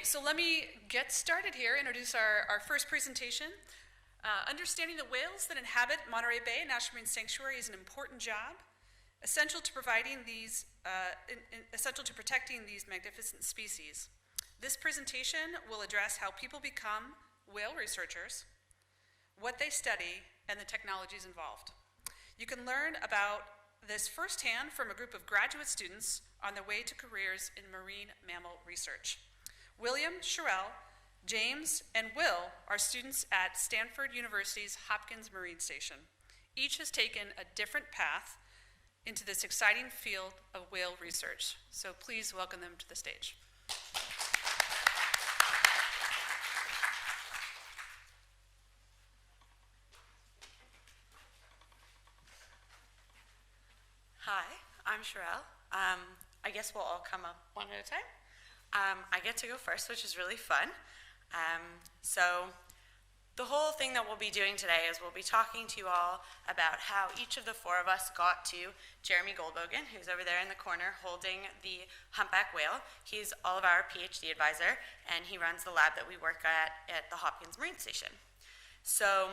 so let me get started here, introduce our first presentation. Understanding the whales that inhabit Monterey Bay National Marine Sanctuary is an important job, essential to protecting these magnificent species. This presentation will address how people become whale researchers, what they study, and the technologies involved. You can learn about this firsthand from a group of graduate students on their way to careers in marine mammal research. William, Shirel, James, and Will are students at Stanford University's Hopkins Marine Station. Each has taken a different path into this exciting field of whale research. So please welcome them to the stage. Hi, I'm Shirel. I guess we'll all come up one at a time. I get to go first, which is really fun. So the whole thing that we'll be doing today is we'll be talking to you all about how each of the four of us got to Jeremy Goldbogen, who's over there in the corner holding the humpback whale. He's all of our PhD advisor, and he runs the lab that we work at the Hopkins Marine Station. So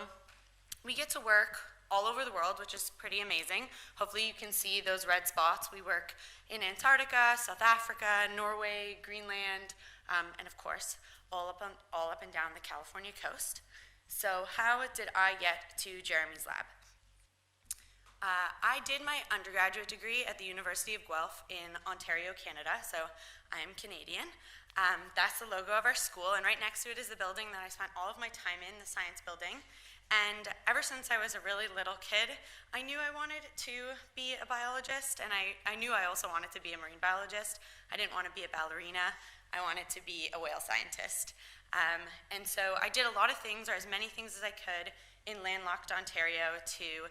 we get to work all over the world, which is pretty amazing. Hopefully you can see those red spots. We work in Antarctica, South Africa, Norway, Greenland, and of course, all up and down the California coast. So how did I get to Jeremy's lab? I did my undergraduate degree at the University of Guelph in Ontario, Canada, so I am Canadian. That's the logo of our school, and right next to it is the building that I spent all of my time in, the science building. And ever since I was a really little kid, I knew I wanted to be a biologist, and I knew I also wanted to be a marine biologist. I didn't want to be a ballerina. I wanted to be a whale scientist. And so I did a lot of things, or as many things as I could, in landlocked Ontario to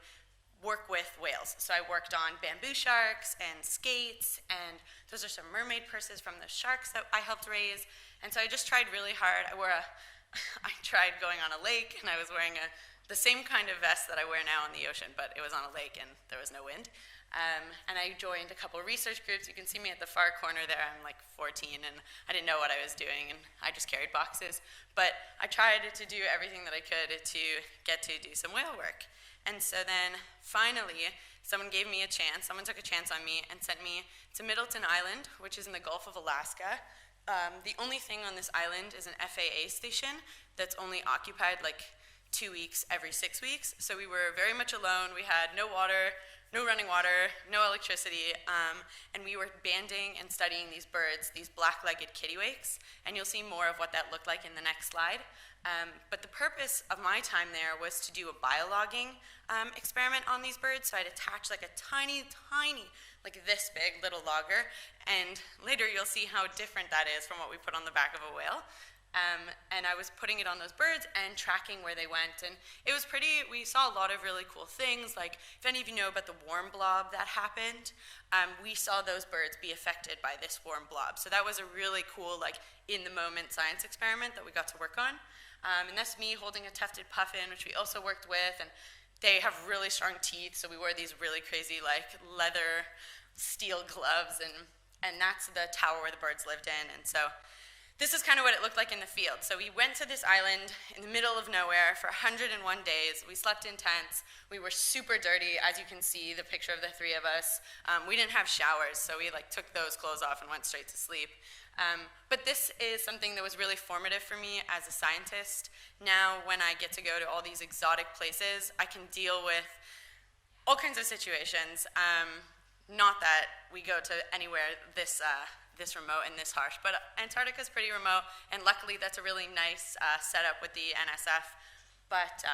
work with whales. So I worked on bamboo sharks and skates, and those are some mermaid purses from the sharks that I helped raise. And so I just tried really hard. I tried going on a lake, and I was wearing the same kind of vest that I wear now in the ocean, but it was on a lake and there was no wind. And I joined a couple of research groups. You can see me at the far corner there. I'm like 14, and I didn't know what I was doing, and I just carried boxes. But I tried to do everything that I could to get to do some whale work. And so then finally, someone gave me a chance. Someone took a chance on me and sent me to Middleton Island, which is in the Gulf of Alaska. The only thing on this island is an FAA station that's only occupied like 2 weeks every 6 weeks. So we were very much alone. We had no water, no running water, no electricity, and we were banding and studying these birds, these black-legged kittiwakes, and you'll see more of what that looked like in the next slide. But the purpose of my time there was to do a biologging experiment on these birds. So I'd attach like a tiny, like this big little logger, and later you'll see how different that is from what we put on the back of a whale. And I was putting it on those birds and tracking where they went, and it was we saw a lot of really cool things, like if any of you know about the warm blob that happened, we saw those birds be affected by this warm blob. So that was a really cool, like, in-the-moment science experiment that we got to work on. And that's me holding a tufted puffin, which we also worked with, and they have really strong teeth, so we wore these really crazy, like, leather steel gloves, and that's the tower where the birds lived in. And so this is kind of what it looked like in the field. So we went to this island in the middle of nowhere for 101 days. We slept in tents. We were super dirty, as you can see, the picture of the three of us. We didn't have showers, so we took those clothes off and went straight to sleep. But this is something that was really formative for me as a scientist. Now, when I get to go to all these exotic places, I can deal with all kinds of situations. Not that we go to anywhere this remote and this harsh, but Antarctica is pretty remote, and luckily that's a really nice setup with the NSF,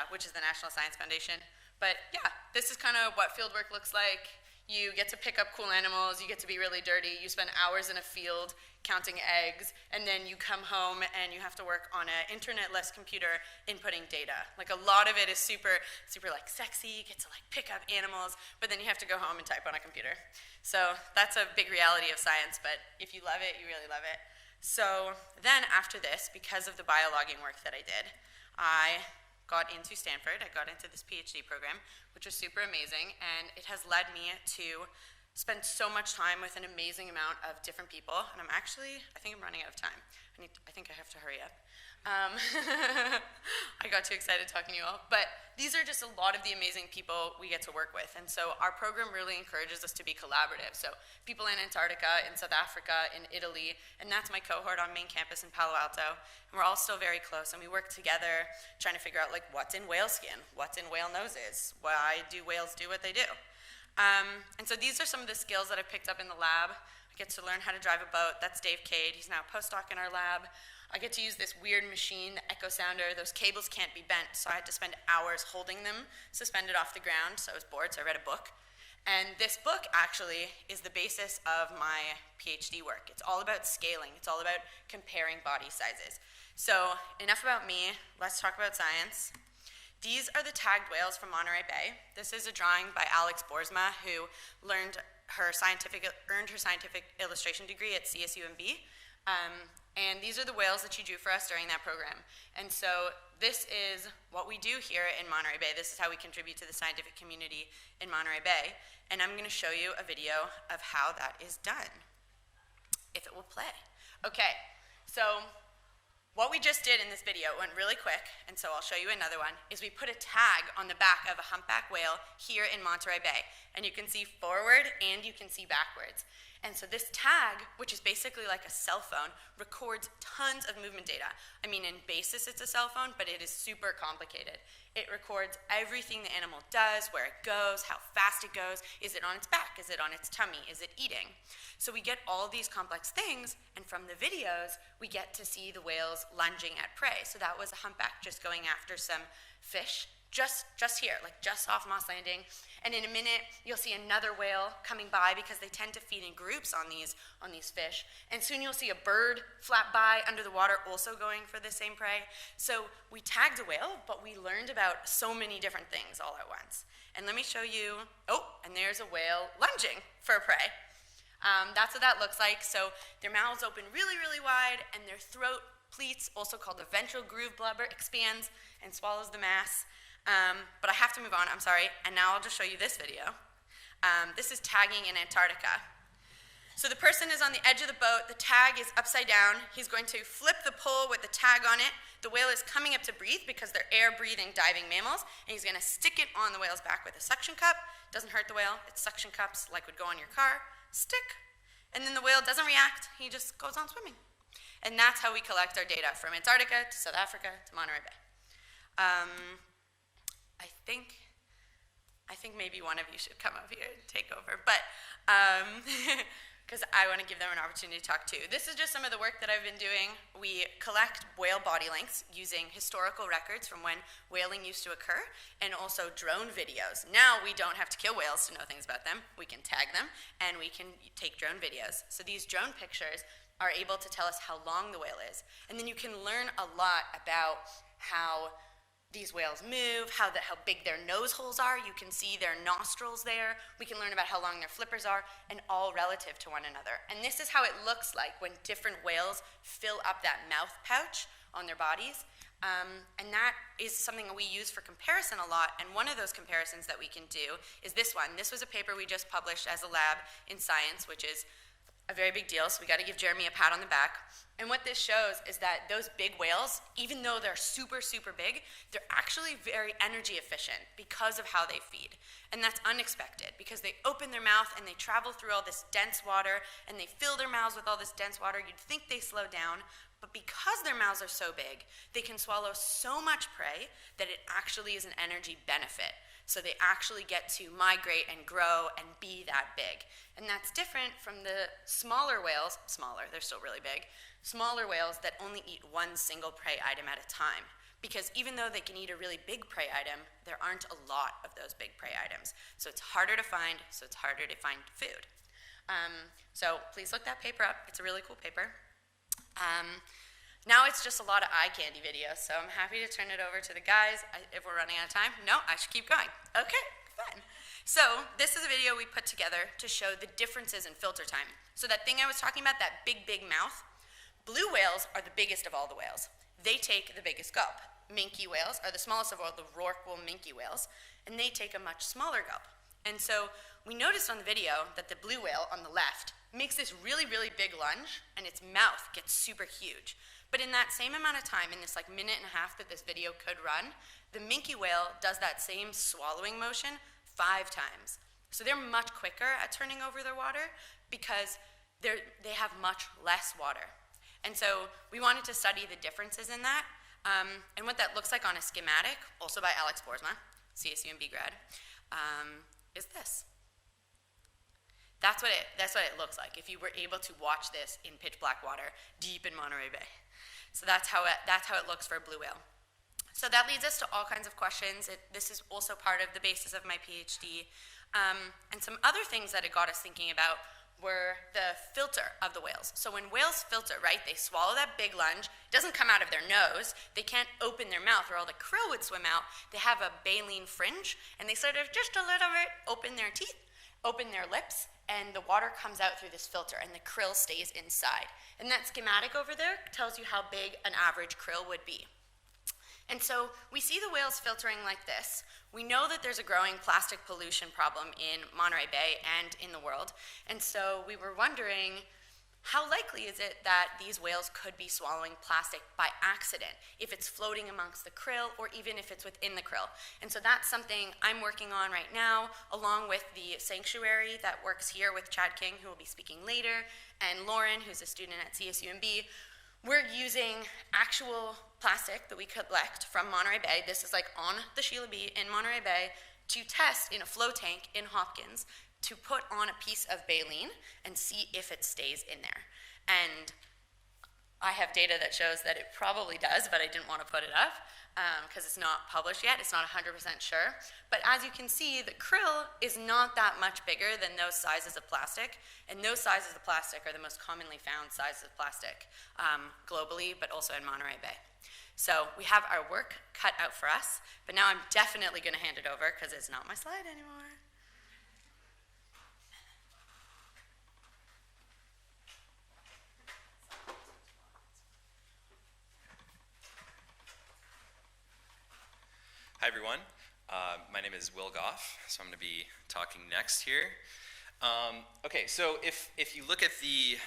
which is the National Science Foundation. But yeah, this is kind of what fieldwork looks like. You get to pick up cool animals, you get to be really dirty, you spend hours in a field counting eggs, and then you come home and you have to work on an internet-less computer inputting data. Like, a lot of it is super, super sexy, you get to pick up animals, but then you have to go home and type on a computer. So that's a big reality of science, but if you love it, you really love it. So then after this, because of the biologging work that I did, I got into Stanford. I got into this PhD program, which was super amazing, and it has led me to spend so much time with an amazing amount of different people. And I think I'm running out of time. I think I have have to hurry up. I got too excited talking to you all. But these are just a lot of the amazing people we get to work with. And so our program really encourages us to be collaborative. So people in Antarctica, in South Africa, in Italy, and that's my cohort on main campus in Palo Alto. And we're all still very close, and we work together trying to figure out like what's in whale skin, what's in whale noses, why do whales do what they do. And so these are some of the skills that I've picked up in the lab. I get to learn how to drive a boat. That's Dave Cade. He's now a postdoc in our lab. I get to use this weird machine, the echo sounder. Those cables can't be bent, so I had to spend hours holding them suspended off the ground. So I was bored, so I read a book. And this book actually is the basis of my PhD work. It's all about scaling. It's all about comparing body sizes. So enough about me. Let's talk about science. These are the tagged whales from Monterey Bay. This is a drawing by Alex Boersma, who earned her scientific illustration degree at CSUMB. And these are the whales that she drew for us during that program. And so this is what we do here in Monterey Bay. This is how we contribute to the scientific community in Monterey Bay. And I'm going to show you a video of how that is done, if it will play. Okay, so what we just did in this video went really quick, and so I'll show you another one, is we put a tag on the back of a humpback whale here in Monterey Bay. And you can see forward and you can see backwards. And so this tag, which is basically like a cell phone, records tons of movement data. I mean, in basis it's a cell phone, but it is super complicated. It records everything the animal does, where it goes, how fast it goes, is it on its back, is it on its tummy, is it eating? So we get all these complex things, and from the videos, we get to see the whales lunging at prey. So that was a humpback just going after some fish, just here, like just off Moss Landing. And in a minute, you'll see another whale coming by because they tend to feed in groups on these fish. And soon you'll see a bird flap by under the water also going for the same prey. So we tagged a whale, but we learned about so many different things all at once. And let me show you, and there's a whale lunging for prey. That's what that looks like. So their mouths open really, really wide, and their throat pleats, also called the ventral groove blubber, expands and swallows the mass. But I have to move on, I'm sorry, and now I'll just show you this video. This is tagging in Antarctica. So the person is on the edge of the boat, the tag is upside down, he's going to flip the pole with the tag on it, the whale is coming up to breathe because they're air-breathing diving mammals, and he's going to stick it on the whale's back with a suction cup. Doesn't hurt the whale, it's suction cups like would go on your car. Stick, and then the whale doesn't react, he just goes on swimming. And that's how we collect our data from Antarctica to South Africa to Monterey Bay. I think maybe one of you should come up here and take over, but because I want to give them an opportunity to talk too. This is just some of the work that I've been doing. We collect whale body lengths using historical records from when whaling used to occur, and also drone videos. Now we don't have to kill whales to know things about them. We can tag them, and we can take drone videos. So these drone pictures are able to tell us how long the whale is. And then you can learn a lot about how these whales move, how big their nose holes are. You can see their nostrils there. We can learn about how long their flippers are, and all relative to one another. And this is how it looks like when different whales fill up that mouth pouch on their bodies. And that is something that we use for comparison a lot, and one of those comparisons that we can do is this one. This was a paper we just published as a lab in Science, which is a very big deal, so we got to give Jeremy a pat on the back. And what this shows is that those big whales, even though they're super, super big, they're actually very energy efficient because of how they feed. And that's unexpected because they open their mouth and they travel through all this dense water and they fill their mouths with all this dense water. You'd think they slow down, but because their mouths are so big, they can swallow so much prey that it actually is an energy benefit. So they actually get to migrate and grow and be that big. And that's different from the smaller whales, they're still really big, smaller whales that only eat one single prey item at a time. Because even though they can eat a really big prey item, there aren't a lot of those big prey items. So it's harder to find, so it's harder to find food. So please look that paper up. It's a really cool paper. Now it's just a lot of eye candy videos, so I'm happy to turn it over to the guys. If we're running out of time, no, I should keep going. Okay, fun. So this is a video we put together to show the differences in filter time. So that thing I was talking about, that big, big mouth, blue whales are the biggest of all the whales. They take the biggest gulp. Minke whales are the smallest of all the rorqual minke whales, and they take a much smaller gulp. And so we noticed on the video that the blue whale on the left makes this really, really big lunge, and its mouth gets super huge. But in that same amount of time, in this like minute and a half that this video could run, the minke whale does that same swallowing motion 5 times. So they're much quicker at turning over their water because they have much less water. And so we wanted to study the differences in that. And what that looks like on a schematic, also by Alex Boersma, CSUMB grad, is this. That's what it looks like if you were able to watch this in pitch black water deep in Monterey Bay. So that's how it looks for a blue whale. So that leads us to all kinds of questions. This is also part of the basis of my PhD. And some other things that it got us thinking about were the filter of the whales. So when whales filter, right, they swallow that big lunge. It doesn't come out of their nose. They can't open their mouth or all the krill would swim out. They have a baleen fringe, and they sort of just a little bit open their teeth, open their lips, and the water comes out through this filter, and the krill stays inside. And that schematic over there tells you how big an average krill would be. And so we see the whales filtering like this. We know that there's a growing plastic pollution problem in Monterey Bay and in the world. And so we were wondering, how likely is it that these whales could be swallowing plastic by accident, if it's floating amongst the krill or even if it's within the krill? And so that's something I'm working on right now, along with the sanctuary that works here with Chad King, who will be speaking later, and Lauren, who's a student at CSUMB. We're using actual plastic that we collect from Monterey Bay. This is like on the Sheila B in Monterey Bay to test in a flow tank in Hopkins to put on a piece of baleen and see if it stays in there. And I have data that shows that it probably does, but I didn't want to put it up because it's not published yet. It's not 100% sure. But as you can see, the krill is not that much bigger than those sizes of plastic. And those sizes of plastic are the most commonly found sizes of plastic globally, but also in Monterey Bay. So we have our work cut out for us, but now I'm definitely going to hand it over because it's not my slide anymore. Hi everyone, my name is Will Gough, so I'm going to be talking next here. Okay, so if you look at the,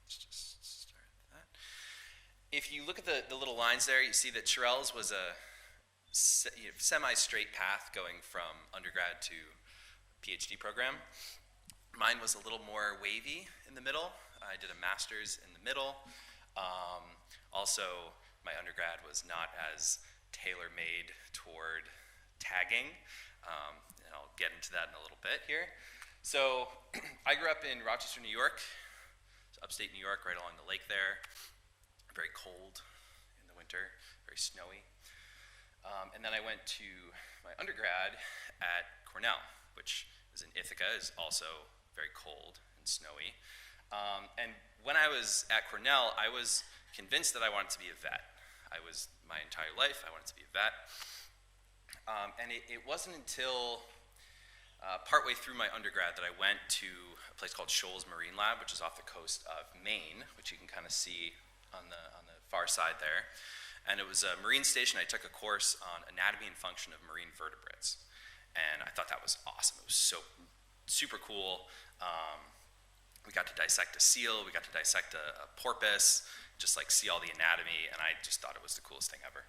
let's just start that. If you look at the little lines there, you see that Shirel's was a semi-straight path going from undergrad to PhD program. Mine was a little more wavy in the middle. I did a master's in the middle. Also, my undergrad was not as tailor-made toward tagging, and I'll get into that in a little bit here. So I grew up in Rochester, New York, so upstate New York, right along the lake there. Very cold in the winter, very snowy. And then I went to my undergrad at Cornell, which is in Ithaca, is also very cold and snowy. And when I was at Cornell, I was convinced that I wanted to be a vet. My entire life, I wanted to be a vet. And it wasn't until partway through my undergrad that I went to a place called Shoals Marine Lab, which is off the coast of Maine, which you can kind of see on the far side there. And it was a marine station. I took a course on anatomy and function of marine vertebrates. And I thought that was awesome. It was so super cool. We got to dissect a seal, we got to dissect a porpoise, just like see all the anatomy, and I just thought it was the coolest thing ever.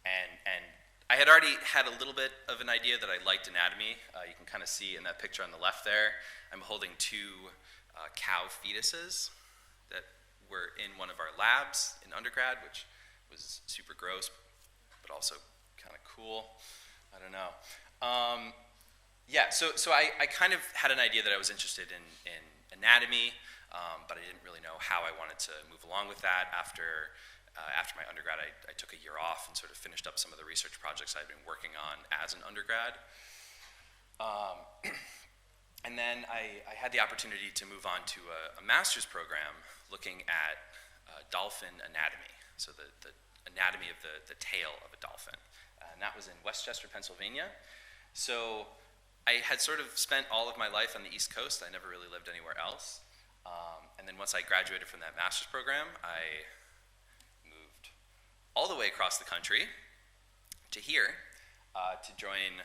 And I had already had a little bit of an idea that I liked anatomy. You can kind of see in that picture on the left there, I'm holding 2 cow fetuses that were in one of our labs in undergrad, which was super gross, but also kind of cool. I don't know. Yeah, so I kind of had an idea that I was interested in anatomy, but I didn't really know how I wanted to move along with that. After my undergrad, I took a year off and sort of finished up some of the research projects I'd been working on as an undergrad. And then I had the opportunity to move on to a master's program looking at dolphin anatomy, so the anatomy of the tail of a dolphin. And that was in Westchester, Pennsylvania. So I had sort of spent all of my life on the East Coast. I never really lived anywhere else. And then once I graduated from that master's program, I moved all the way across the country to here to join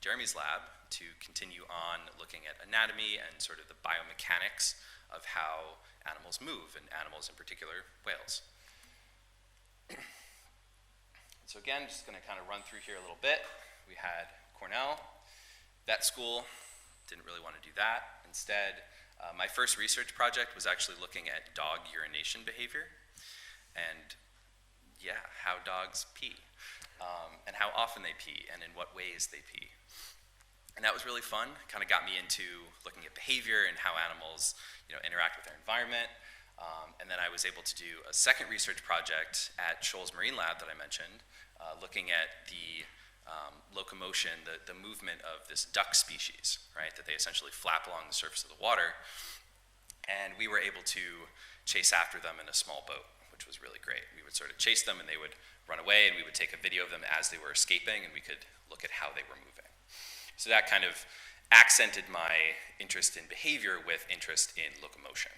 Jeremy's lab to continue on looking at anatomy and sort of the biomechanics of how animals move, and animals in particular, whales. So again, just going to kind of run through here a little bit. We had Cornell, vet school, didn't really want to do that. Instead, my first research project was actually looking at dog urination behavior, and yeah, how dogs pee, and how often they pee, and in what ways they pee. And that was really fun, kind of got me into looking at behavior and how animals, interact with their environment. And then I was able to do a second research project at Shirel Marine Lab that I mentioned, looking at the locomotion, the movement of this duck species, right, that they essentially flap along the surface of the water. And we were able to chase after them in a small boat, which was really great. We would sort of chase them and they would run away, and we would take a video of them as they were escaping, and we could look at how they were moving. So that kind of accented my interest in behavior with interest in locomotion.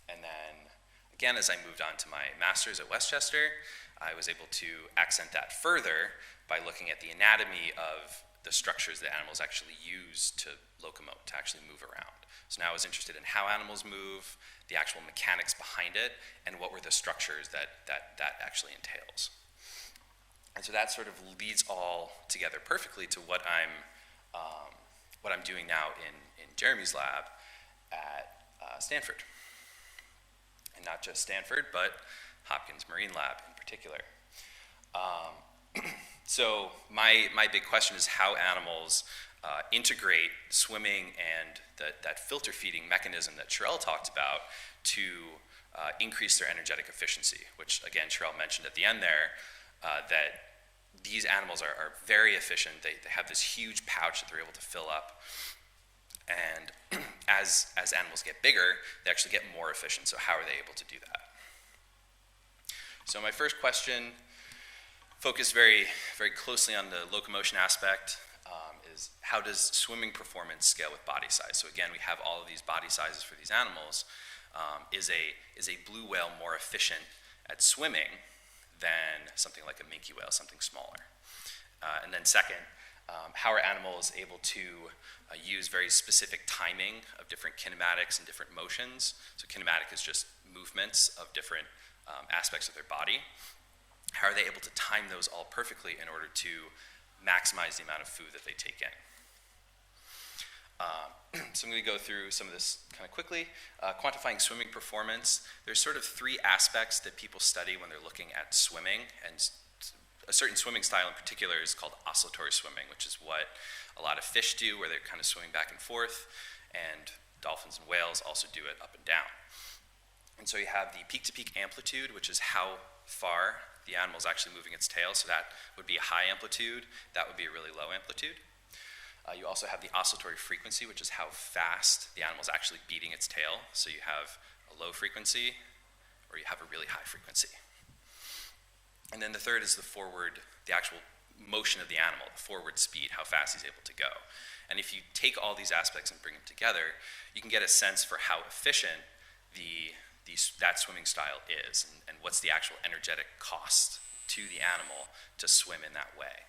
And then, again, as I moved on to my master's at Westchester, I was able to accent that further by looking at the anatomy of the structures that animals actually use to locomote, to actually move around. So now I was interested in how animals move, the actual mechanics behind it, and what were the structures that actually entails. And so that sort of leads all together perfectly to what I'm doing now in Jeremy's lab at Stanford. And not just Stanford, but Hopkins Marine Lab in particular. So my big question is how animals integrate swimming and that filter feeding mechanism that Shirel talked about to increase their energetic efficiency, which again Shirel mentioned at the end there, that these animals are very efficient. They have this huge pouch that they're able to fill up. And as animals get bigger, they actually get more efficient. So how are they able to do that? So my first question focused very, very closely on the locomotion aspect, is how does swimming performance scale with body size? So again, we have all of these body sizes for these animals. Is a blue whale more efficient at swimming than something like a minke whale, something smaller? And then second, how are animals able to use very specific timing of different kinematics and different motions? So kinematic is just movements of different aspects of their body. How are they able to time those all perfectly in order to maximize the amount of food that they take in? So I'm going to go through some of this kind of quickly. Quantifying swimming performance. There's sort of three aspects that people study when they're looking at swimming, and a certain swimming style in particular is called oscillatory swimming, which is what a lot of fish do, where they're kind of swimming back and forth, and dolphins and whales also do it up and down. And so you have the peak-to-peak amplitude, which is how far the animal is actually moving its tail, so that would be a high amplitude, that would be a really low amplitude. You also have the oscillatory frequency, which is how fast the animal is actually beating its tail. So you have a low frequency, or you have a really high frequency. And then the third is the actual motion of the animal, the forward speed, how fast he's able to go. And if you take all these aspects and bring them together, you can get a sense for how efficient that swimming style is, and what's the actual energetic cost to the animal to swim in that way.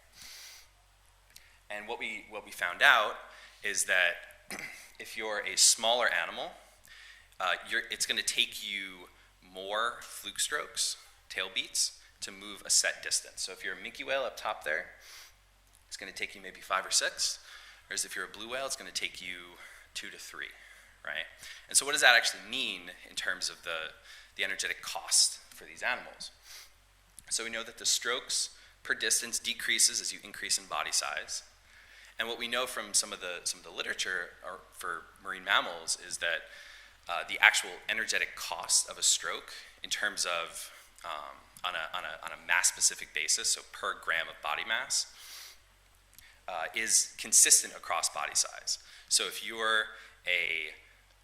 And what we found out is that if you're a smaller animal, it's going to take you more fluke strokes, tail beats, to move a set distance. So if you're a minke whale up top there, it's going to take you maybe 5 or 6. Whereas if you're a blue whale, it's going to take you 2 to 3, right? And so what does that actually mean in terms of the energetic cost for these animals? So we know that the strokes per distance decreases as you increase in body size. And what we know from some of the literature for marine mammals is that the actual energetic cost of a stroke in terms of on a mass-specific basis, so per gram of body mass, is consistent across body size. So if you're a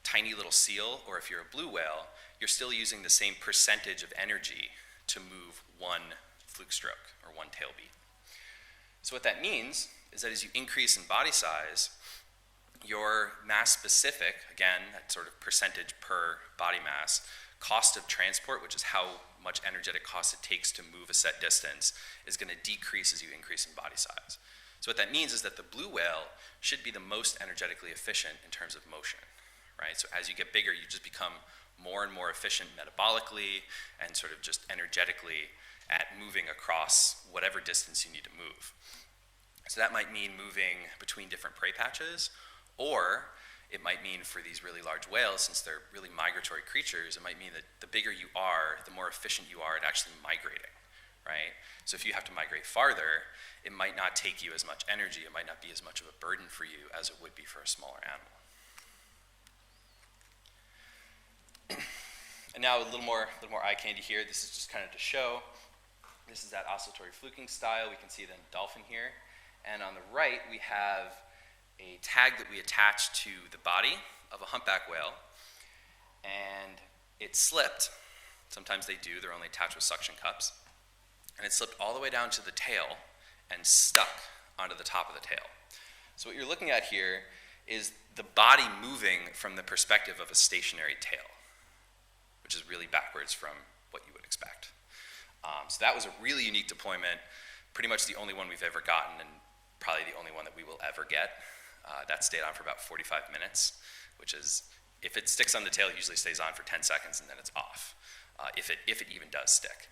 tiny little seal, or if you're a blue whale, you're still using the same percentage of energy to move one fluke stroke or one tail beat. So what that means is that as you increase in body size, your mass-specific, again, that sort of percentage per body mass, cost of transport, which is how much energetic cost it takes to move a set distance, is going to decrease as you increase in body size. So what that means is that the blue whale should be the most energetically efficient in terms of motion, right? So as you get bigger, you just become more and more efficient metabolically and sort of just energetically at moving across whatever distance you need to move. So that might mean moving between different prey patches, or it might mean for these really large whales, since they're really migratory creatures, it might mean that the bigger you are, the more efficient you are at actually migrating, right? So if you have to migrate farther, it might not take you as much energy, it might not be as much of a burden for you as it would be for a smaller animal. And now a little more eye candy here. This is just kind of to show. This is that oscillatory fluking style. We can see it in the dolphin here. And on the right, we have a tag that we attach to the body of a humpback whale. And it slipped. Sometimes they do. They're only attached with suction cups. And it slipped all the way down to the tail and stuck onto the top of the tail. So what you're looking at here is the body moving from the perspective of a stationary tail, which is really backwards from what you would expect. So that was a really unique deployment, pretty much the only one we've ever gotten, and probably the only one that we will ever get. That stayed on for about 45 minutes, which is, if it sticks on the tail, it usually stays on for 10 seconds and then it's off, if it even does stick.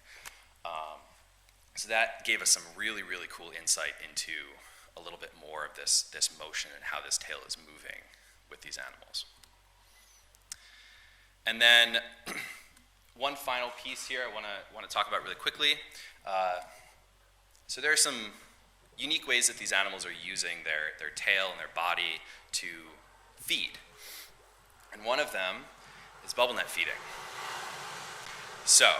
So that gave us some really, really cool insight into a little bit more of this motion and how this tail is moving with these animals. And then one final piece here I want to talk about really quickly. So there are some unique ways that these animals are using their tail and their body to feed. And one of them is bubble net feeding. So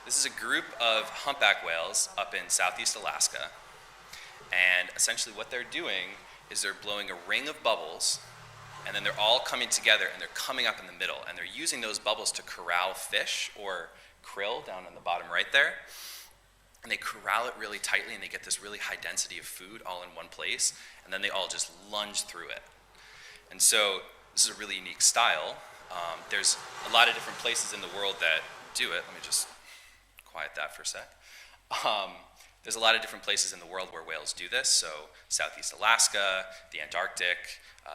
this is a group of humpback whales up in Southeast Alaska. And essentially what they're doing is they're blowing a ring of bubbles, and then they're all coming together and they're coming up in the middle, and they're using those bubbles to corral fish or krill down on the bottom right there. And they corral it really tightly, and they get this really high density of food all in one place, and then they all just lunge through it. And so this is a really unique style. There's a lot of different places in the world that do it. Let me just quiet that for a sec. There's a lot of different places in the world where whales do this. So Southeast Alaska, the Antarctic,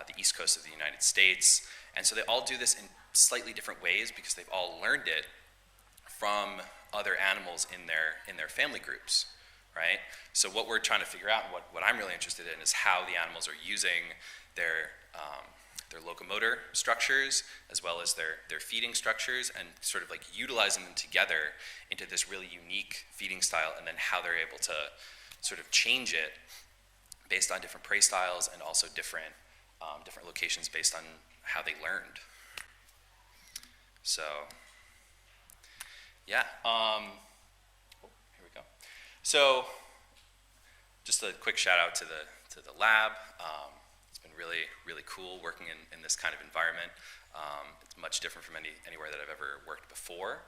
the east coast of the United States. And so they all do this in slightly different ways because they've all learned it from other animals in their family groups, right? So what we're trying to figure out, and what I'm really interested in, is how the animals are using their locomotor structures as well as their feeding structures, and sort of like utilizing them together into this really unique feeding style, and then how they're able to sort of change it based on different prey styles and also different locations based on how they learned. So yeah, here we go. So just a quick shout out to the lab. It's been really, really cool working in this kind of environment. It's much different from anywhere that I've ever worked before.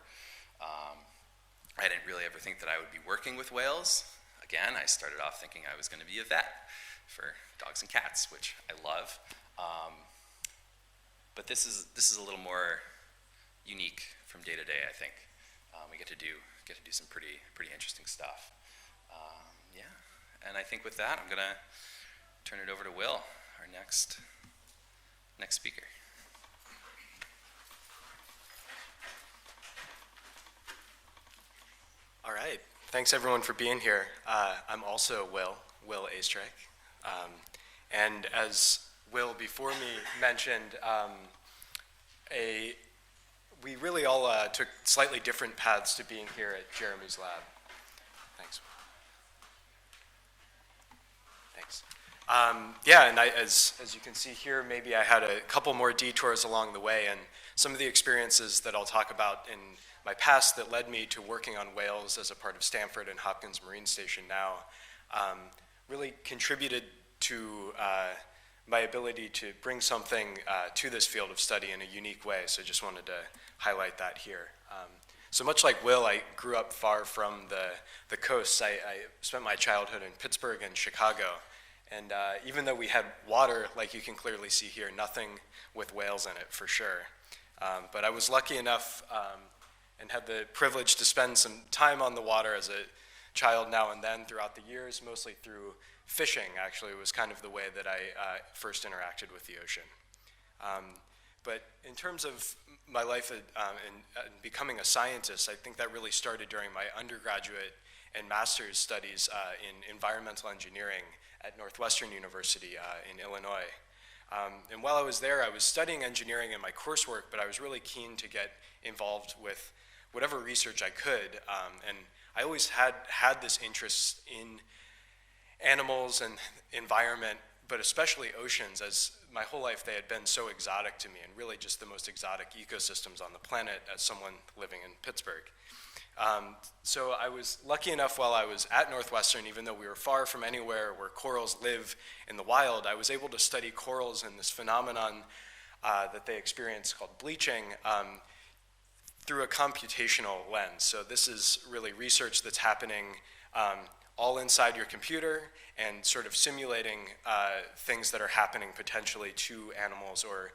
I didn't really ever think that I would be working with whales. Again, I started off thinking I was going to be a vet for dogs and cats, which I love. But this is a little more unique from day to day, I think. We get to do some pretty interesting stuff. Yeah, and I think with that, I'm gonna turn it over to Will, our next speaker. All right, thanks everyone for being here. I'm also Will Oestreich. And as Will before me mentioned, we really all took slightly different paths to being here at Jeremy's lab. Thanks. Yeah, and as you can see here, maybe I had a couple more detours along the way, and some of the experiences that I'll talk about in my past that led me to working on whales as a part of Stanford and Hopkins Marine Station now really contributed to my ability to bring something to this field of study in a unique way, so just wanted to highlight that here. So much like Will, I grew up far from the coasts. I spent my childhood in Pittsburgh and Chicago, and even though we had water, like you can clearly see here, nothing with whales in it for sure. But I was lucky enough and had the privilege to spend some time on the water as a child now and then throughout the years, mostly through fishing. Actually, was kind of the way that I first interacted with the ocean. But in terms of my life in becoming a scientist, I think that really started during my undergraduate and master's studies in environmental engineering at Northwestern University in Illinois. And while I was there, I was studying engineering in my coursework, but I was really keen to get involved with whatever research I could. And I always had this interest in animals and environment, but especially oceans, as my whole life they had been so exotic to me, and really just the most exotic ecosystems on the planet as someone living in Pittsburgh. So I was lucky enough while I was at Northwestern, even though we were far from anywhere where corals live in the wild, I was able to study corals and this phenomenon that they experience called bleaching through a computational lens. So this is really research that's happening all inside your computer and sort of simulating things that are happening potentially to animals or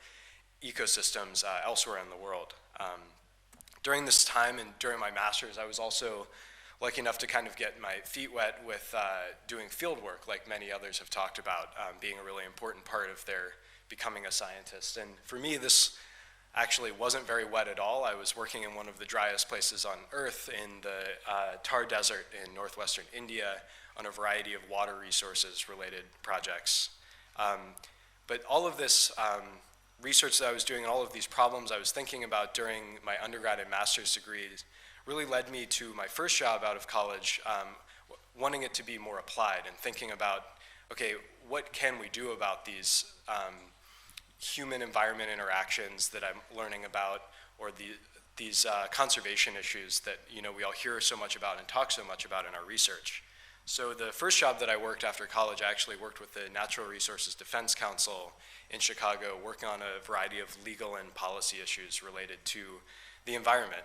ecosystems elsewhere in the world. During this time and during my master's, I was also lucky enough to kind of get my feet wet with doing field work, like many others have talked about, being a really important part of their becoming a scientist. And for me, this actually wasn't very wet at all. I was working in one of the driest places on Earth in the Thar Desert in northwestern India on a variety of water resources related projects. But all of this research that I was doing and all of these problems I was thinking about during my undergrad and master's degrees really led me to my first job out of college, wanting it to be more applied and thinking about, okay, what can we do about these human-environment interactions that I'm learning about, or these conservation issues that we all hear so much about and talk so much about in our research. So the first job that I worked after college, I actually worked with the Natural Resources Defense Council in Chicago, working on a variety of legal and policy issues related to the environment.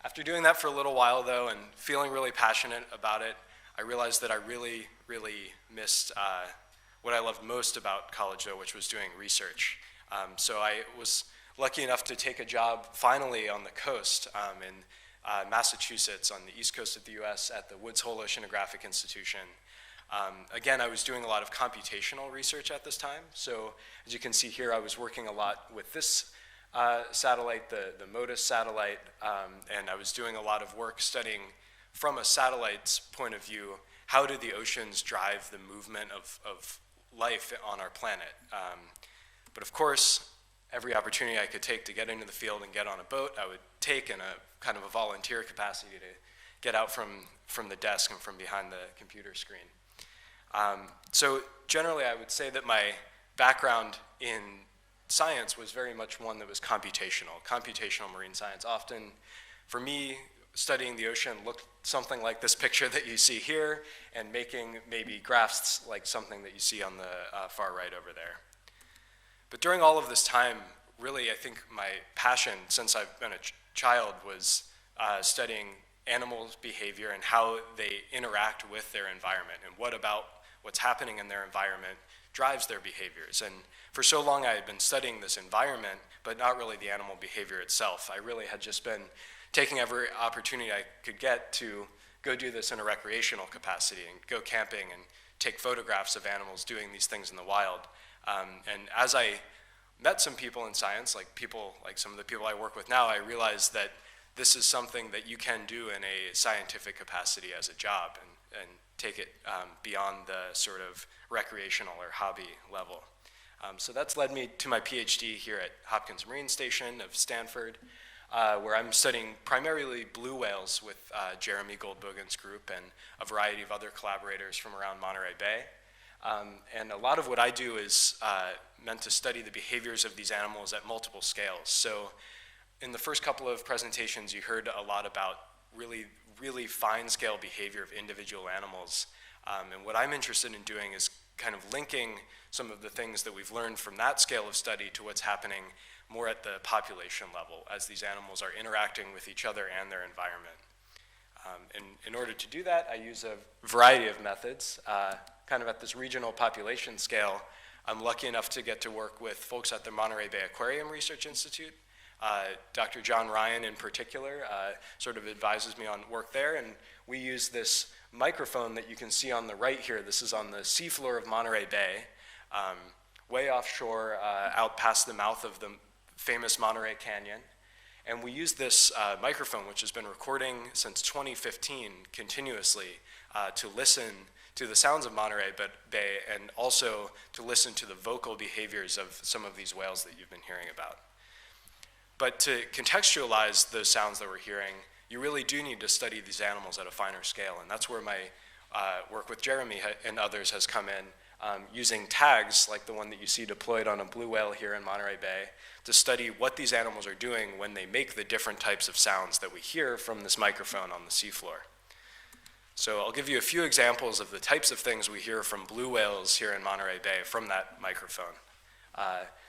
After doing that for a little while, though, and feeling really passionate about it, I realized that I really, really missed what I loved most about college, though, which was doing research. So I was lucky enough to take a job finally on the coast in Massachusetts, on the east coast of the US at the Woods Hole Oceanographic Institution. Again, I was doing a lot of computational research at this time. So as you can see here, I was working a lot with this satellite, the MODIS satellite, and I was doing a lot of work studying from a satellite's point of view, how do the oceans drive the movement of life on our planet? But of course, every opportunity I could take to get into the field and get on a boat, I would take in a kind of a volunteer capacity to get out from the desk and from behind the computer screen. So generally, I would say that my background in science was very much one that was computational marine science. Often, for me, studying the ocean looked something like this picture that you see here, and making maybe graphs like something that you see on the far right over there. But during all of this time, really, I think my passion since I've been a child was studying animals' behavior and how they interact with their environment, and what about what's happening in their environment drives their behaviors. And for so long, I had been studying this environment, but not really the animal behavior itself. I really had just been taking every opportunity I could get to go do this in a recreational capacity and go camping and take photographs of animals doing these things in the wild. And as I met some people in science, like some of the people I work with now, I realized that this is something that you can do in a scientific capacity as a job, and take it beyond the sort of recreational or hobby level. So that's led me to my PhD here at Hopkins Marine Station of Stanford, where I'm studying primarily blue whales with Jeremy Goldbogen's group and a variety of other collaborators from around Monterey Bay. And a lot of what I do is meant to study the behaviors of these animals at multiple scales. So in the first couple of presentations, you heard a lot about really fine-scale behavior of individual animals. And what I'm interested in doing is kind of linking some of the things that we've learned from that scale of study to what's happening more at the population level as these animals are interacting with each other and their environment. And in order to do that, I use a variety of methods. Kind of at this regional population scale, I'm lucky enough to get to work with folks at the Monterey Bay Aquarium Research Institute. Dr. John Ryan in particular sort of advises me on work there, and we use this microphone that you can see on the right here. This is on the seafloor of Monterey Bay, way offshore, out past the mouth of the famous Monterey Canyon. And we use this microphone, which has been recording since 2015 continuously, to listen to the sounds of Monterey Bay and also to listen to the vocal behaviors of some of these whales that you've been hearing about. But to contextualize those sounds that we're hearing, you really do need to study these animals at a finer scale, and that's where my work with Jeremy and others has come in, using tags like the one that you see deployed on a blue whale here in Monterey Bay to study what these animals are doing when they make the different types of sounds that we hear from this microphone on the seafloor. So I'll give you a few examples of the types of things we hear from blue whales here in Monterey Bay from that microphone.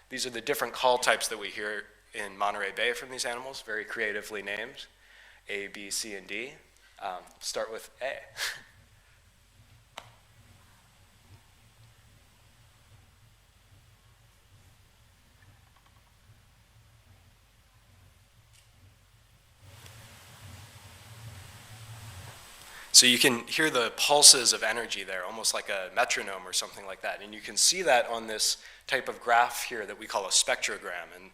These are the different call types that we hear in Monterey Bay from these animals, very creatively named, A, B, C, and D. Start with A. So you can hear the pulses of energy there, almost like a metronome or something like that. And you can see that on this type of graph here that we call a spectrogram. And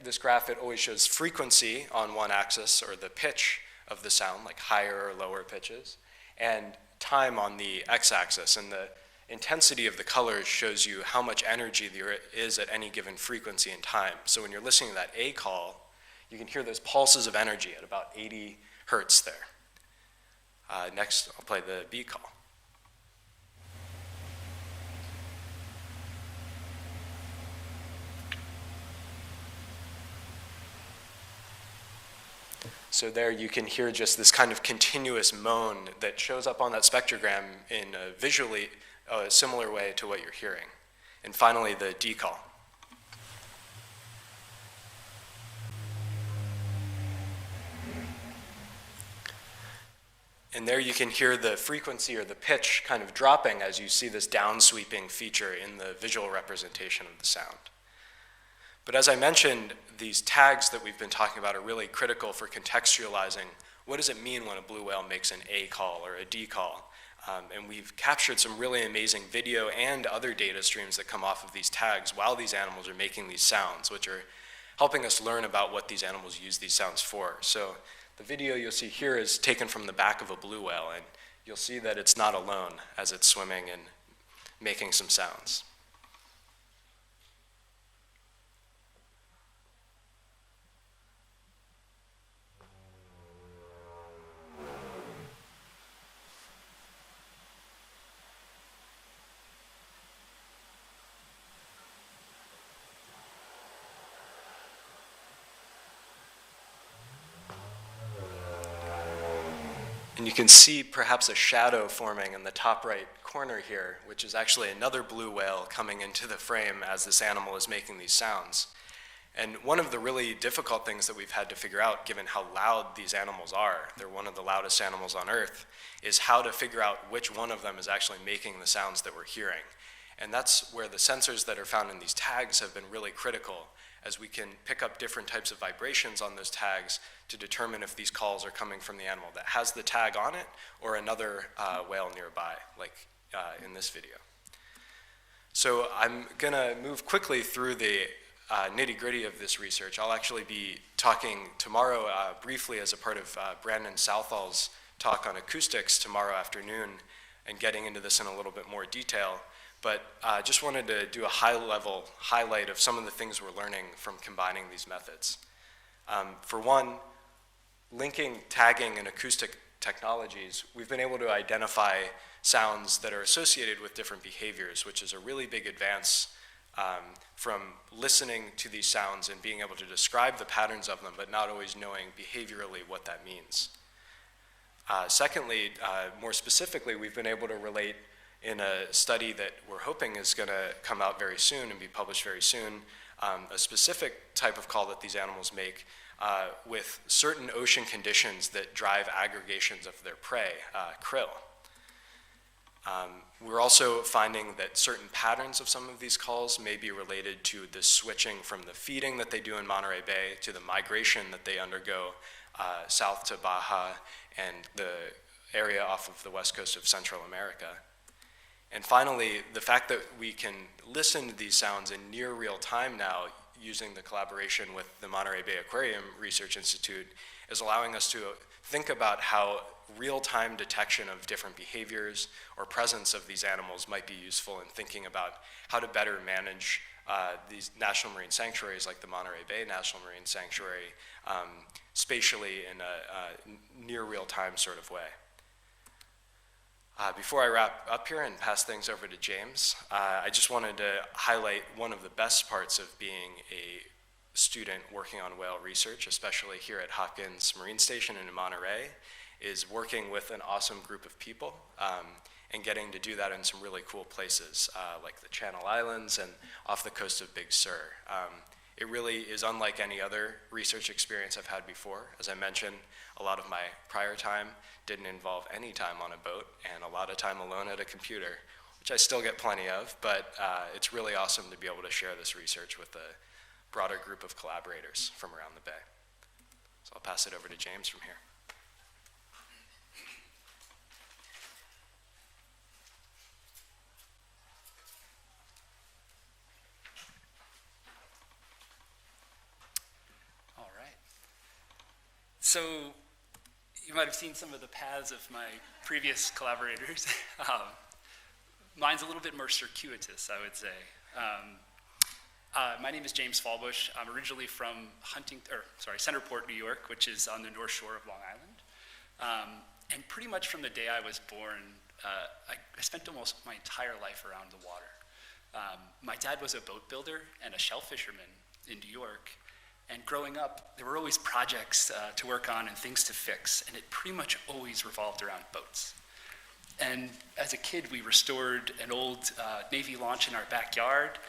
this graph, it always shows frequency on one axis, or the pitch of the sound, like higher or lower pitches, and time on the x-axis. And the intensity of the colors shows you how much energy there is at any given frequency and time. So when you're listening to that A call, you can hear those pulses of energy at about 80 hertz there. Next, I'll play the B call. So there you can hear just this kind of continuous moan that shows up on that spectrogram in a visually similar way to what you're hearing. And finally, the D call. And there you can hear the frequency or the pitch kind of dropping as you see this downsweeping feature in the visual representation of the sound. But as I mentioned, these tags that we've been talking about are really critical for contextualizing what does it mean when a blue whale makes an A call or a D call. And we've captured some really amazing video and other data streams that come off of these tags while these animals are making these sounds, which are helping us learn about what these animals use these sounds for. So the video you'll see here is taken from the back of a blue whale, and you'll see that it's not alone as it's swimming and making some sounds. And you can see perhaps a shadow forming in the top right corner here, which is actually another blue whale coming into the frame as this animal is making these sounds. And one of the really difficult things that we've had to figure out, given how loud these animals are, they're one of the loudest animals on Earth, is how to figure out which one of them is actually making the sounds that we're hearing. And that's where the sensors that are found in these tags have been really critical, as we can pick up different types of vibrations on those tags to determine if these calls are coming from the animal that has the tag on it or another whale nearby, like in this video. So I'm gonna move quickly through the nitty-gritty of this research. I'll actually be talking tomorrow briefly as a part of Brandon Southall's talk on acoustics tomorrow afternoon and getting into this in a little bit more detail. But I just wanted to do a high-level highlight of some of the things we're learning from combining these methods. For one, linking tagging and acoustic technologies, we've been able to identify sounds that are associated with different behaviors, which is a really big advance from listening to these sounds and being able to describe the patterns of them, but not always knowing behaviorally what that means. Secondly, more specifically, we've been able to relate in a study that we're hoping is going to come out very soon and be published very soon, a specific type of call that these animals make with certain ocean conditions that drive aggregations of their prey, krill. We're also finding that certain patterns of some of these calls may be related to the switching from the feeding that they do in Monterey Bay to the migration that they undergo south to Baja and the area off of the west coast of Central America. And finally, the fact that we can listen to these sounds in near real time now using the collaboration with the Monterey Bay Aquarium Research Institute is allowing us to think about how real-time detection of different behaviors or presence of these animals might be useful in thinking about how to better manage these national marine sanctuaries like the Monterey Bay National Marine Sanctuary spatially in a near real-time sort of way. Before I wrap up here and pass things over to James, I just wanted to highlight one of the best parts of being a student working on whale research, especially here at Hopkins Marine Station in Monterey, is working with an awesome group of people and getting to do that in some really cool places, like the Channel Islands and off the coast of Big Sur. It really is unlike any other research experience I've had before. As I mentioned, a lot of my prior time didn't involve any time on a boat and a lot of time alone at a computer, which I still get plenty of, but it's really awesome to be able to share this research with a broader group of collaborators from around the Bay. So I'll pass it over to James from here. All right. So you might have seen some of the paths of my previous collaborators. Mine's a little bit more circuitous, I would say. My name is James Fahlbusch. I'm originally from Centerport, New York, which is on the North Shore of Long Island. And pretty much from the day I was born, I spent almost my entire life around the water. My dad was a boat builder and a shell fisherman in New York. And growing up, there were always projects to work on and things to fix, and it pretty much always revolved around boats. And as a kid, we restored an old Navy launch in our backyard,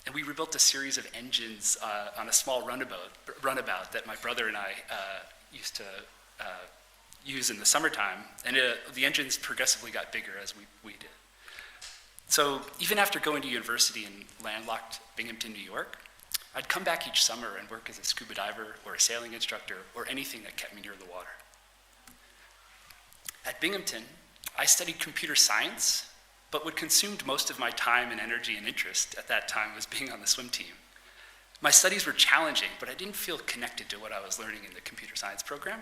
and we rebuilt a series of engines on a small runabout that my brother and I used to use in the summertime, and the engines progressively got bigger as we did. So even after going to university in landlocked Binghamton, New York, I'd come back each summer and work as a scuba diver or a sailing instructor or anything that kept me near the water. At Binghamton, I studied computer science, but what consumed most of my time and energy and interest at that time was being on the swim team. My studies were challenging, but I didn't feel connected to what I was learning in the computer science program.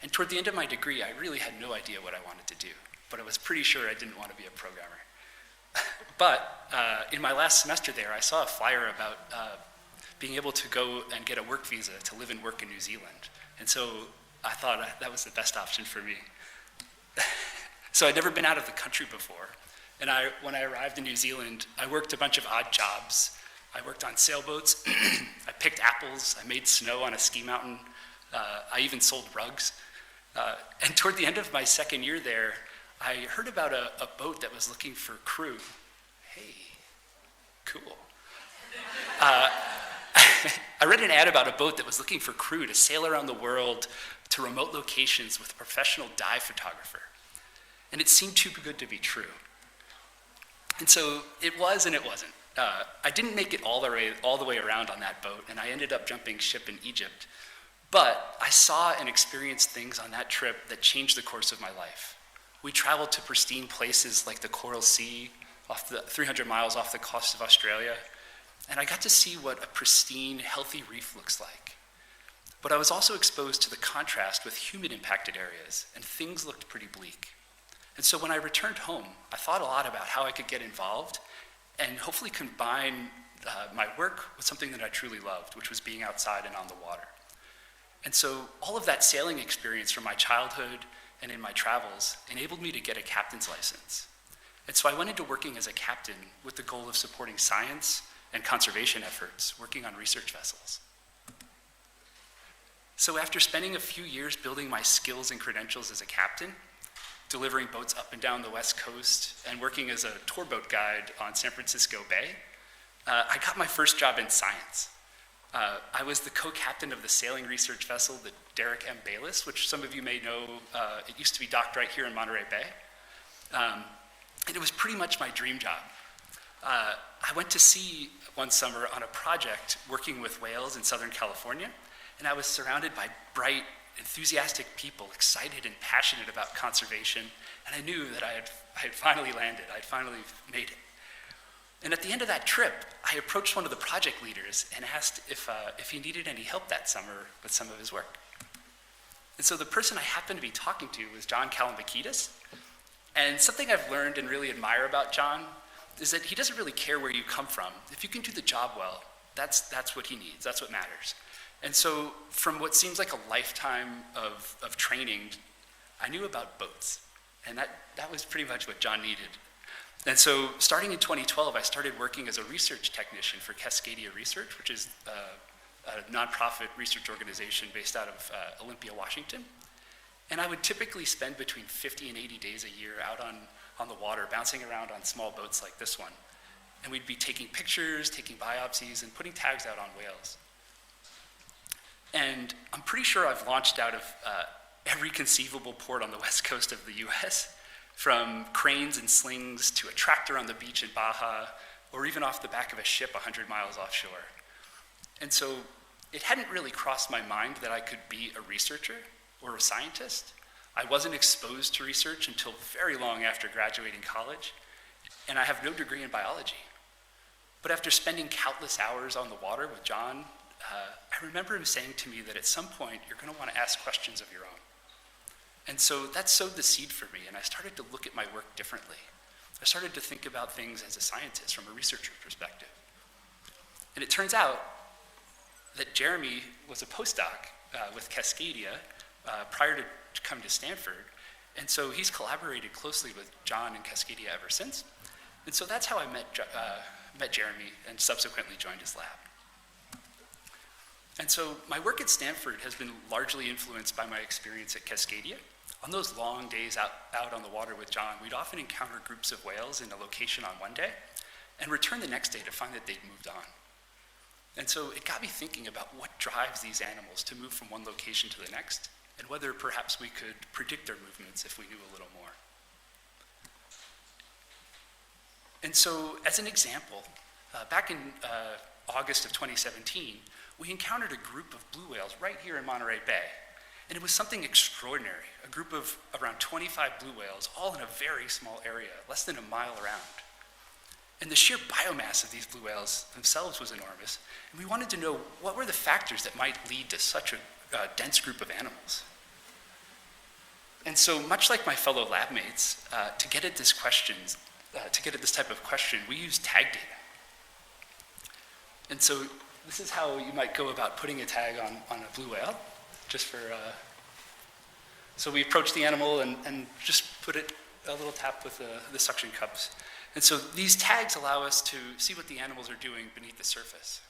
And toward the end of my degree, I really had no idea what I wanted to do, but I was pretty sure I didn't want to be a programmer. But in my last semester there, I saw a flyer about being able to go and get a work visa to live and work in New Zealand. And so I thought that was the best option for me. So I'd never been out of the country before. And when I arrived in New Zealand, I worked a bunch of odd jobs. I worked on sailboats, I picked apples, I made snow on a ski mountain, I even sold rugs. And toward the end of my second year there, I heard about a boat that was looking for crew. Hey, cool. I read an ad about a boat that was looking for crew to sail around the world to remote locations with a professional dive photographer. And it seemed too good to be true. And so it was and it wasn't. I didn't make it all the way around on that boat, and I ended up jumping ship in Egypt. But I saw and experienced things on that trip that changed the course of my life. We traveled to pristine places like the Coral Sea, 300 miles off the coast of Australia, and I got to see what a pristine, healthy reef looks like. But I was also exposed to the contrast with human-impacted areas, and things looked pretty bleak. And so when I returned home, I thought a lot about how I could get involved and hopefully combine my work with something that I truly loved, which was being outside and on the water. And so all of that sailing experience from my childhood and in my travels enabled me to get a captain's license. And so I went into working as a captain with the goal of supporting science and conservation efforts, working on research vessels. So after spending a few years building my skills and credentials as a captain, delivering boats up and down the West Coast, and working as a tour boat guide on San Francisco Bay, I got my first job in science. I was the co-captain of the sailing research vessel, the Derek M. Bayless, which some of you may know, it used to be docked right here in Monterey Bay. And it was pretty much my dream job. I went to sea one summer on a project working with whales in Southern California, and I was surrounded by bright, enthusiastic people, excited and passionate about conservation, and I knew that I had finally landed, I'd finally made it. And at the end of that trip, I approached one of the project leaders and asked if he needed any help that summer with some of his work. And so the person I happened to be talking to was John Kalimbakidis. And something I've learned and really admire about John is that he doesn't really care where you come from. If you can do the job well, that's what he needs, that's what matters. And so from what seems like a lifetime of training, I knew about boats. And that was pretty much what John needed. And so starting in 2012, I started working as a research technician for Cascadia Research, which is a nonprofit research organization based out of Olympia, Washington. And I would typically spend between 50 and 80 days a year out on the water, bouncing around on small boats like this one. And we'd be taking pictures, taking biopsies, and putting tags out on whales. And I'm pretty sure I've launched out of every conceivable port on the west coast of the US, from cranes and slings to a tractor on the beach in Baja, or even off the back of a ship 100 miles offshore. And so it hadn't really crossed my mind that I could be a researcher or a scientist. I wasn't exposed to research until very long after graduating college, and I have no degree in biology. But after spending countless hours on the water with John, I remember him saying to me that at some point you're going to want to ask questions of your own. And so that sowed the seed for me, and I started to look at my work differently. I started to think about things as a scientist from a researcher perspective. And it turns out that Jeremy was a postdoc with Cascadia prior to coming to Stanford, and so he's collaborated closely with John and Cascadia ever since. And so that's how I met Jeremy and subsequently joined his lab. And so my work at Stanford has been largely influenced by my experience at Cascadia. On those long days out on the water with John, we'd often encounter groups of whales in a location on one day and return the next day to find that they'd moved on. And so it got me thinking about what drives these animals to move from one location to the next, and whether perhaps we could predict their movements if we knew a little more. And so as an example, back in August of 2017, we encountered a group of blue whales right here in Monterey Bay. And it was something extraordinary, a group of around 25 blue whales, all in a very small area, less than a mile around. And the sheer biomass of these blue whales themselves was enormous, and we wanted to know what were the factors that might lead to such a dense group of animals. And so much like my fellow lab mates, to get at this type of question, we used tag data. And so this is how you might go about putting a tag on a blue whale, just for, so we approach the animal and just put it a little tap with the suction cups. And so these tags allow us to see what the animals are doing beneath the surface.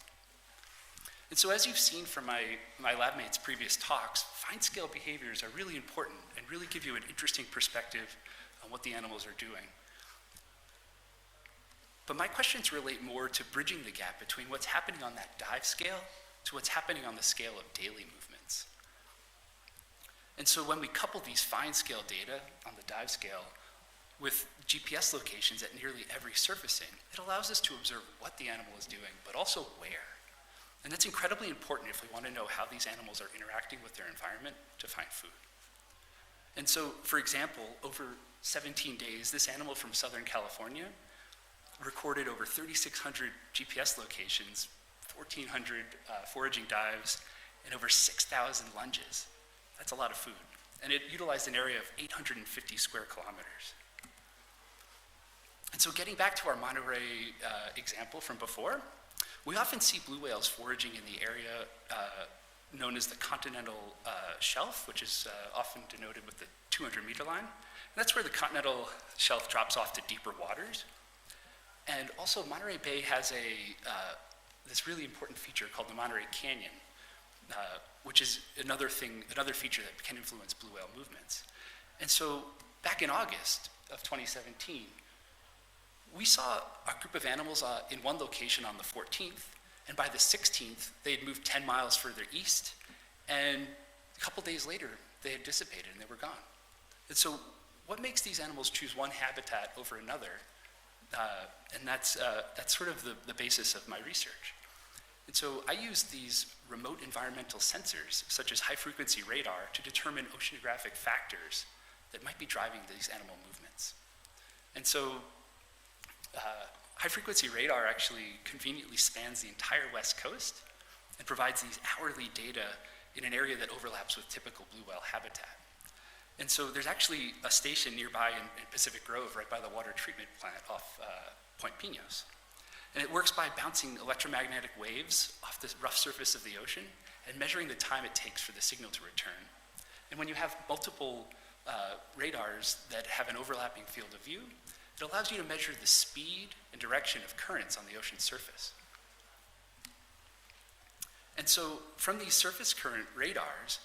And so as you've seen from my lab mates' previous talks, fine scale behaviors are really important and really give you an interesting perspective on what the animals are doing. But my questions relate more to bridging the gap between what's happening on that dive scale to what's happening on the scale of daily movements. And so when we couple these fine scale data on the dive scale with GPS locations at nearly every surfacing, it allows us to observe what the animal is doing, but also where. And that's incredibly important if we want to know how these animals are interacting with their environment to find food. And so, for example, over 17 days, this animal from Southern California recorded over 3,600 GPS locations, 1,400 foraging dives, and over 6,000 lunges. That's a lot of food. And it utilized an area of 850 square kilometers. And so getting back to our Monterey example from before, we often see blue whales foraging in the area known as the continental shelf, which is often denoted with the 200-meter line. And that's where the continental shelf drops off to deeper waters. And also Monterey Bay has this really important feature called the Monterey Canyon, which is another feature that can influence blue whale movements. And so back in August of 2017, we saw a group of animals in one location on the 14th, and by the 16th, they had moved 10 miles further east, and a couple days later, they had dissipated and they were gone. And so what makes these animals choose one habitat over another? And that's sort of the basis of my research. And so I use these remote environmental sensors, such as high-frequency radar, to determine oceanographic factors that might be driving these animal movements. And so high-frequency radar actually conveniently spans the entire West Coast and provides these hourly data in an area that overlaps with typical blue whale habitat. And so there's actually a station nearby in Pacific Grove, right by the water treatment plant off Point Pinos. And it works by bouncing electromagnetic waves off the rough surface of the ocean and measuring the time it takes for the signal to return. And when you have multiple radars that have an overlapping field of view, it allows you to measure the speed and direction of currents on the ocean's surface. And so from these surface current radars,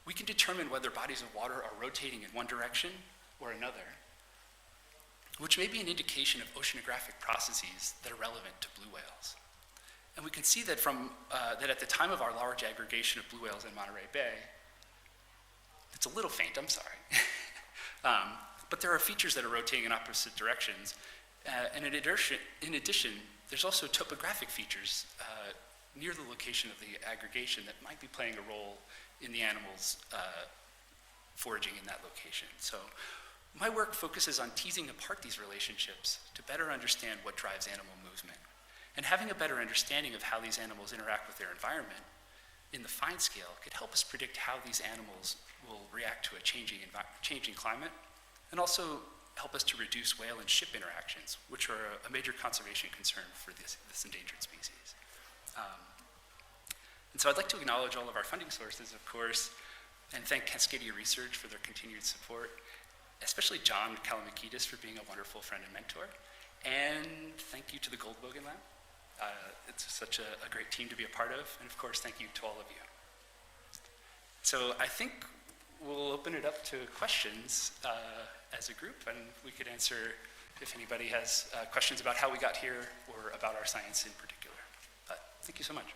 we can determine whether bodies of water are rotating in one direction or another, which may be an indication of oceanographic processes that are relevant to blue whales. And we can see that that at the time of our large aggregation of blue whales in Monterey Bay, it's a little faint, I'm sorry, but there are features that are rotating in opposite directions. And in addition, there's also topographic features near the location of the aggregation that might be playing a role in the animals foraging in that location. So my work focuses on teasing apart these relationships to better understand what drives animal movement. And having a better understanding of how these animals interact with their environment in the fine scale could help us predict how these animals will react to a changing climate, and also help us to reduce whale and ship interactions, which are a major conservation concern for this endangered species. And so I'd like to acknowledge all of our funding sources, of course, and thank Cascadia Research for their continued support, especially John Kalamakidis for being a wonderful friend and mentor, and thank you to the Goldbogen Lab. It's such a great team to be a part of, and of course, thank you to all of you. So I think we'll open it up to questions as a group, and we could answer if anybody has questions about how we got here or about our science in particular. Thank you so much.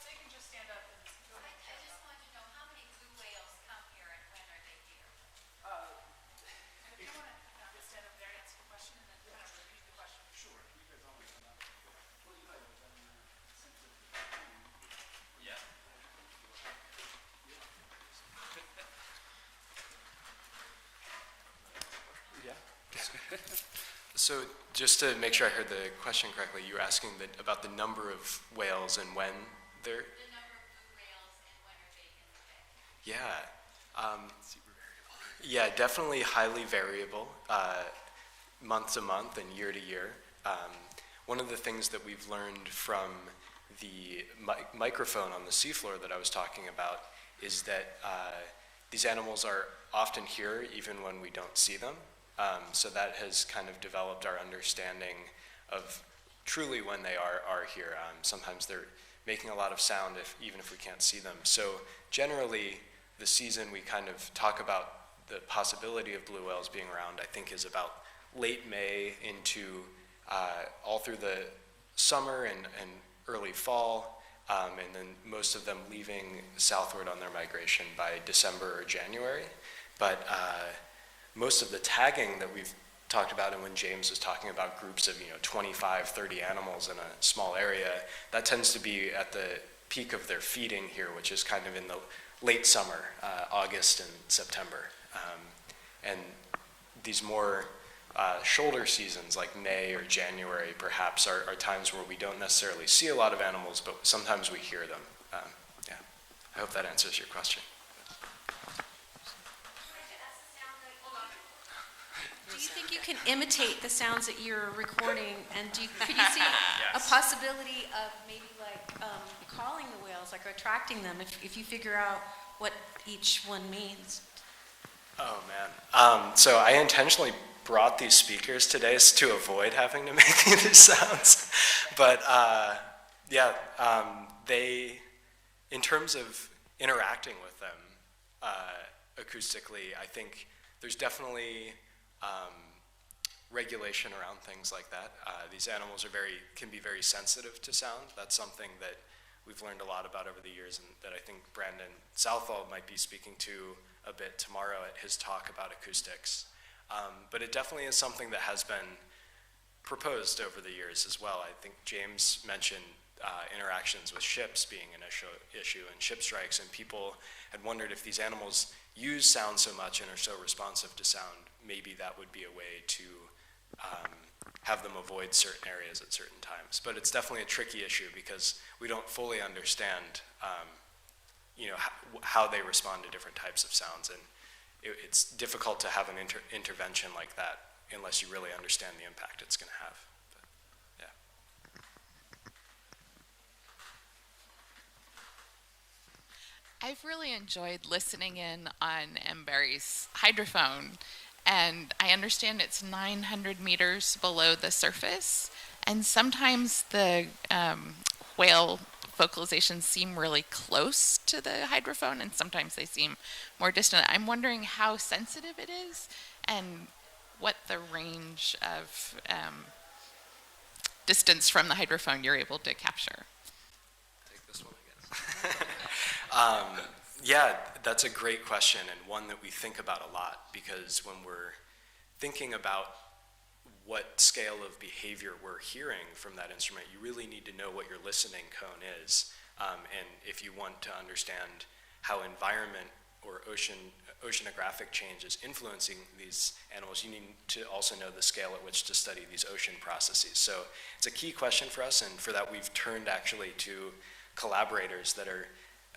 They can just stand up and go ahead. I just wanted to know how many blue whales come here and when are they here? If you want to stand up there and answer the question and then kind of repeat the question. Sure. Yeah. So just to make sure I heard the question correctly, you were asking about the number of whales and when they're... The number of blue whales and when are they in the bay? Yeah. Super variable. Yeah, definitely highly variable, month to month and year to year. One of the things that we've learned from the microphone on the seafloor that I was talking about is that these animals are often here even when we don't see them. So that has kind of developed our understanding of truly when they are here. Sometimes they're making a lot of sound even if we can't see them. So generally, the season we kind of talk about the possibility of blue whales being around, I think, is about late May into all through the summer and early fall, and then most of them leaving southward on their migration by December or January. But most of the tagging that we've talked about, and when James was talking about groups of 25, 30 animals in a small area, that tends to be at the peak of their feeding here, which is kind of in the late summer, August and September. And these more shoulder seasons like May or January perhaps are times where we don't necessarily see a lot of animals, but sometimes we hear them. Yeah, I hope that answers your question. Do you think you can imitate the sounds that you're recording, and could you see Yes. a possibility of maybe calling the whales, like attracting them, if you figure out what each one means? Oh man. So I intentionally brought these speakers today to avoid having to make these sounds. But they, in terms of interacting with them acoustically, I think there's definitely regulation around things like that. These animals can be very sensitive to sound. That's something that we've learned a lot about over the years, and that I think Brandon Southall might be speaking to a bit tomorrow at his talk about acoustics. But it definitely is something that has been proposed over the years as well. I think James mentioned interactions with ships being an issue and ship strikes, and people had wondered if these animals use sound so much and are so responsive to sound, maybe that would be a way to have them avoid certain areas at certain times. But it's definitely a tricky issue because we don't fully understand how they respond to different types of sounds, and it's difficult to have an intervention like that unless you really understand the impact it's going to have. But, yeah. I've really enjoyed listening in on Barry's hydrophone, and I understand it's 900 meters below the surface, and sometimes the whale vocalizations seem really close to the hydrophone, and sometimes they seem more distant. I'm wondering how sensitive it is and what the range of distance from the hydrophone you're able to capture. Take this one, I guess. Yeah, that's a great question, and one that we think about a lot, because when we're thinking about what scale of behavior we're hearing from that instrument, you really need to know what your listening cone is. And if you want to understand how environment or oceanographic change is influencing these animals, you need to also know the scale at which to study these ocean processes. So it's a key question for us, and for that we've turned actually to collaborators that are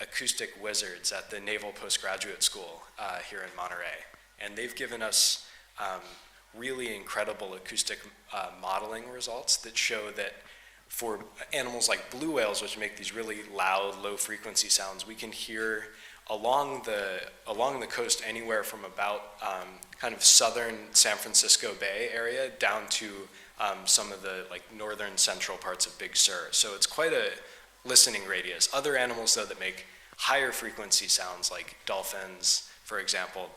acoustic wizards at the Naval Postgraduate School here in Monterey. And they've given us really incredible acoustic modeling results that show that for animals like blue whales, which make these really loud, low-frequency sounds, we can hear along the coast anywhere from about kind of southern San Francisco Bay area down to some of the northern central parts of Big Sur. So it's quite a listening radius. Other animals, though, that make higher frequency sounds, like dolphins, for example,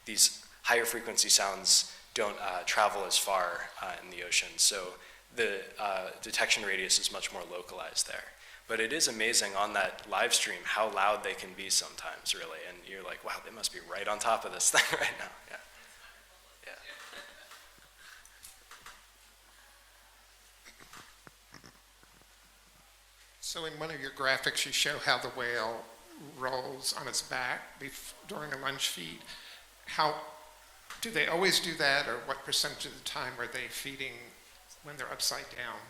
these higher frequency sounds don't travel as far in the ocean. So the detection radius is much more localized there. But it is amazing on that live stream how loud they can be sometimes, really. And you're like, wow, they must be right on top of this thing right now. Yeah. Yeah. So in one of your graphics, you show how the whale rolls on its back during a lunge feed. How do they always do that, or what percentage of the time are they feeding when they're upside down?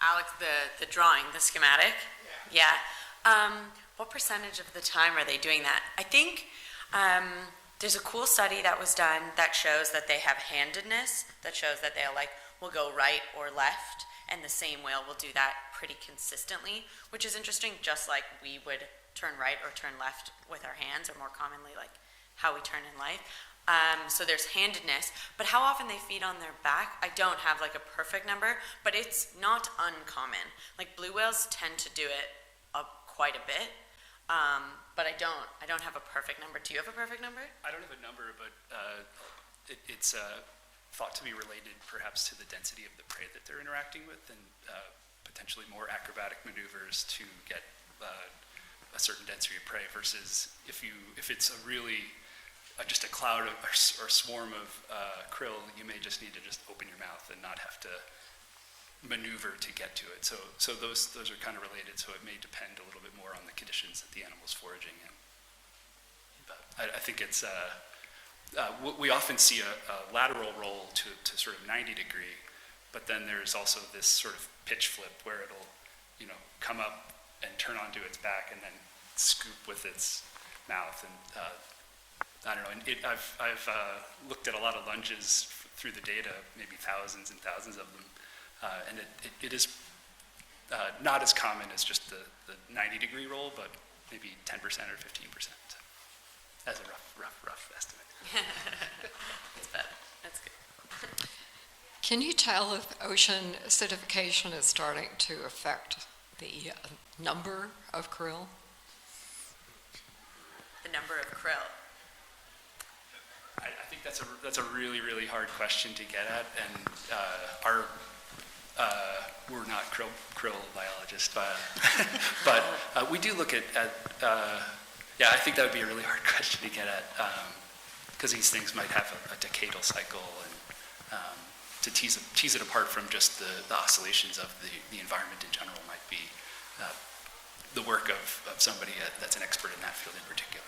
Alex, the drawing, the schematic? Yeah. What percentage of the time are they doing that? I think there's a cool study that was done that shows that they have handedness, that shows that will go right or left, and the same whale will do that pretty consistently, which is interesting, just like we would turn right or turn left with our hands, or more commonly like how we turn in life. So there's handedness, but how often they feed on their back, I don't have a perfect number, but it's not uncommon. Blue whales tend to do it quite a bit, but I don't have a perfect number. Do you have a perfect number? I don't have a number, but it's thought to be related perhaps to the density of the prey that they're interacting with, and potentially more acrobatic maneuvers to get a certain density of prey versus if it's a really just a cloud or swarm of krill, you may just need to just open your mouth and not have to maneuver to get to it. So those are kind of related, so it may depend a little bit more on the conditions that the animal's foraging in. But I think it's, we often see a lateral roll to sort of 90 degree, but then there's also this sort of pitch flip where it'll, come up and turn onto its back and then scoop with its mouth. And I don't know, and I've looked at a lot of lunges through the data, maybe thousands and thousands of them, and it is not as common as just the 90 degree roll, but maybe 10% or 15% as a rough estimate. That's better. That's good. Can you tell if ocean acidification is starting to affect the number of krill? The number of krill. I think that's a really, really hard question to get at, and we're not krill biologists, but we do look at Yeah, I think that would be a really hard question to get at, because these things might have a decadal cycle, and to tease it apart from just the oscillations of the environment in general might be the work of somebody that's an expert in that field in particular.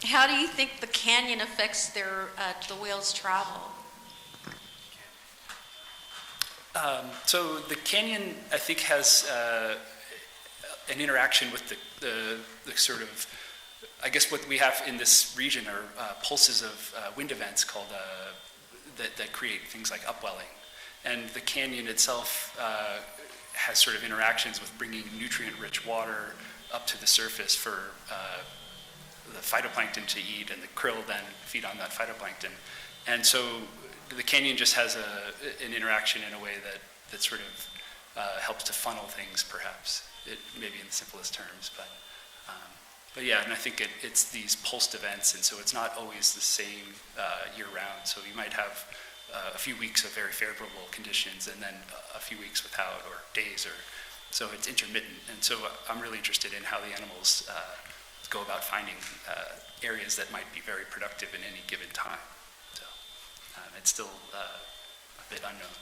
How do you think the canyon affects the whales' travel? So the canyon, I think, has an interaction with the sort of, I guess what we have in this region are pulses of wind events called, that create things like upwelling. And the canyon itself has sort of interactions with bringing nutrient-rich water up to the surface for the phytoplankton to eat, and the krill then feed on that phytoplankton. And so the canyon just has an interaction in a way that sort of helps to funnel things, perhaps, maybe in the simplest terms. But yeah, and I think it's these pulsed events, and so it's not always the same year-round. So you might have a few weeks of very favorable conditions, and then a few weeks without, or days, or so it's intermittent. And so I'm really interested in how the animals go about finding areas that might be very productive in any given time. So it's still a bit unknown.